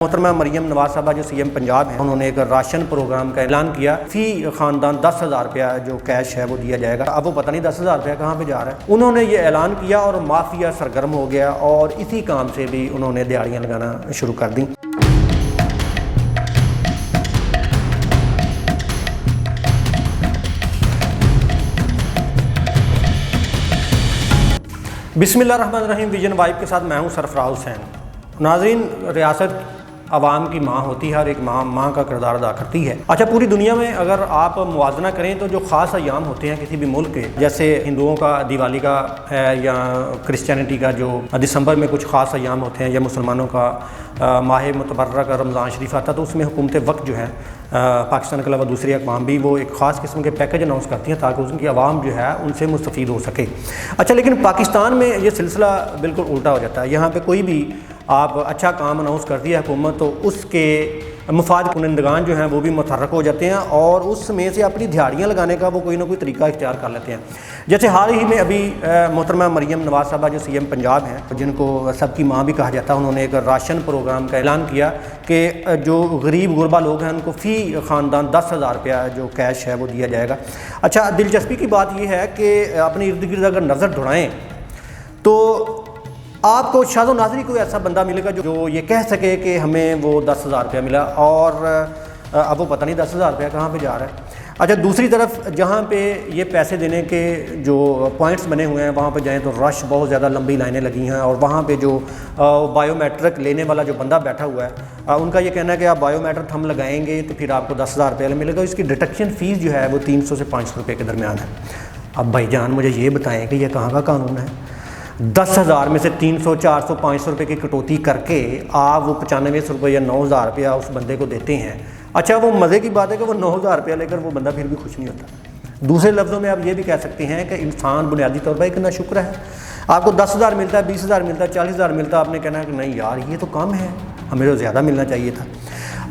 मोहतरमा मरियम नवाज साहबा जो सीएम पंजाब है, उन्होंने एक राशन प्रोग्राम का ऐलान किया। फी खानदान 10,000 रुपया जो कैश है वो दिया जाएगा। अब वो पता नहीं 10,000 रुपया कहाँ पे जा रहा है। उन्होंने ये ऐलान किया और माफिया सरगर्म हो गया और इसी काम से भी उन्होंने दिहाड़ियाँ लगाना शुरू कर दी। बिस्मिल्लाहिर्रहमानिर्रहीम। विजन वाइब के साथ मैं हूँ सरफराज हुसैन। नाज़रीन, रियासत आवाम की माँ होती है और एक माँ का किरदार अदा करती है। अच्छा, पूरी दुनिया में अगर आप मुवाजना करें तो जो ख़ास अयाम होते हैं किसी भी मुल्क के, जैसे हिंदुओं का दिवाली का है या क्रिश्चियनिटी का जो दिसंबर में कुछ ख़ास अयाम होते हैं, या मुसलमानों का माह मुतबर्रक का रमज़ान शरीफ आता है, तो उसमें हुकूमत वक्त जो है पाकिस्तान के अलावा दूसरी अक़वाम भी वो एक ख़ास किस्म के पैकेज अनाउंस करती हैं ताकि उनकी आवाम जो है उनसे मुस्तफ़ीद हो सके। अच्छा, लेकिन पाकिस्तान में ये सिलसिला बिल्कुल उल्टा हो जाता है। यहाँ पे कोई भी आप अच्छा काम अनाउंस करती है हुकूमत तो उसके मुफाद कुनंदगान जो हैं वो भी मुतहर्रक हो जाते हैं और उसमें से अपनी दिहाड़ियाँ लगाने का वो कोई ना कोई तरीका इख्तियार कर लेते हैं। जैसे हाल ही में अभी मोहतरमा मरियम नवाज साहबा जो सीएम पंजाब हैं, जिनको सबकी माँ भी कहा जाता है, उन्होंने एक राशन प्रोग्राम का ऐलान किया कि जो गरीब गुरबा लोग हैं उनको फ़ी ख़ानदान 10,000 रुपया जो कैश है वो दिया जाएगा। अच्छा, दिलचस्पी की बात यह है कि अपने इर्द गिर्द अगर नज़र दौड़ाएँ तो आपको शाज़ो नाज़री कोई ऐसा बंदा मिलेगा जो ये कह सके कि हमें वो 10,000 रुपया मिला और अब वो पता नहीं 10,000 रुपया कहाँ पे जा रहा है। अच्छा, दूसरी तरफ जहाँ पे ये पैसे देने के जो पॉइंट्स बने हुए हैं वहाँ पे जाएँ तो रश बहुत ज़्यादा लंबी लाइनें लगी हैं और वहाँ पे जो बायोमेट्रिक लेने वाला जो बंदा बैठा हुआ है उनका ये कहना है कि आप बायोमेट्रिक हम लगाएंगे तो फिर आपको 10,000 रुपया मिलेगा। इसकी डिटेक्शन फ़ीस जो है वो 300 से 500 रुपये के दरमियान है। अब भाईजान मुझे ये बताएँ कि यह कहाँ का कानून है? 10,000 में से 300, 400, 500 रुपये की कटौती करके आप वो 95 रुपये या 9,000 रुपया उस बंदे को देते हैं। अच्छा, वो मज़े की बात है कि वो 9,000 रुपया लेकर वो बंदा फिर भी खुश नहीं होता। दूसरे लफ्ज़ों में आप ये भी कह सकते हैं कि इंसान बुनियादी तौर पर एक नाशुक्र है। आपको 10,000 मिलता है, 20,000 मिलता है, 40,000 मिलता है, आपने कहना है कि नहीं यार ये तो कम है, हमें तो ज़्यादा मिलना चाहिए था।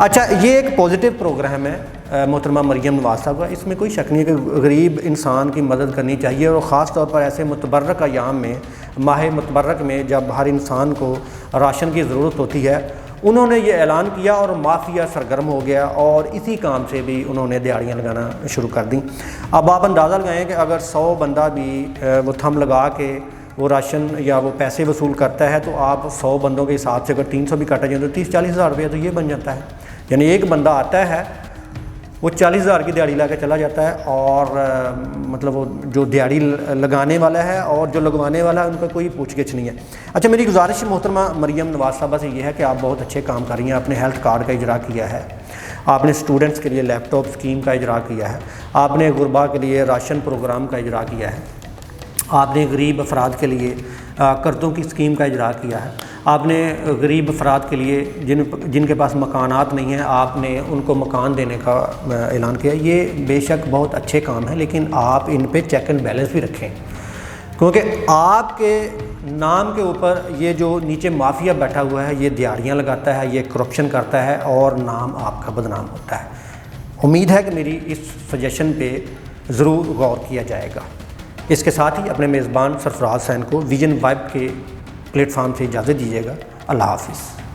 अच्छा, ये एक पॉजिटिव प्रोग्राम है मोहतरमा मरियम नवाज साहब का, इसमें कोई शक नहीं है कि गरीब इंसान की मदद करनी चाहिए और ख़ास तौर पर ऐसे मुतबर्रक अयाम में, माह मुतबर्रक में, जब हर इंसान को राशन की ज़रूरत होती है। उन्होंने ये ऐलान किया और माफिया सरगर्म हो गया और इसी काम से भी उन्होंने दिहाड़ियाँ लगाना शुरू कर दी। अब आप अंदाज़ा लगाएँ कि अगर 100 बंदा भी वो थम लगा के वो राशन या वो पैसे वसूल करता है तो आप 100 बंदों के हिसाब से अगर 300 भी काटा जाए तो 30-40 हज़ार रुपया तो ये बन जाता है। यानी एक बंदा आता है वो 40,000 की दिहाड़ी ला के चला जाता है और मतलब वो जो दिहाड़ी लगाने वाला है और जो लगवाने वाला है उनका कोई पूछगिछ नहीं है। अच्छा, मेरी गुजारिश मोहतरमा मरियम नवाज साहबा से ये है कि आप बहुत अच्छे काम कर रही हैं। आपने हेल्थ कार्ड का इजरा किया है, आपने स्टूडेंट्स के लिए लैपटॉप स्कीम का इजरा किया है, आपने गुरबा के लिए राशन प्रोग्राम का इजरा किया है, आपने गरीब अफराद के लिए कर्ज़ों की स्कीम का इजरा किया है, आपने गरीब अफराद के लिए जिनके पास मकानात नहीं हैं आपने उनको मकान देने का ऐलान किया। ये बेशक बहुत अच्छे काम हैं, लेकिन आप इन पे चेक एंड बैलेंस भी रखें, क्योंकि आपके नाम के ऊपर ये जो नीचे माफिया बैठा हुआ है ये दिहाड़ियाँ लगाता है, ये करप्शन करता है और नाम आपका बदनाम होता है। उम्मीद है कि मेरी इस सजेशन पे ज़रूर गौर किया जाएगा। इसके साथ ही अपने मेज़बान सरफराज हुसैन को विजन वाइब के प्लेटफॉर्म से इजाज़त दीजिएगा। अल्लाह हाफ़िज़।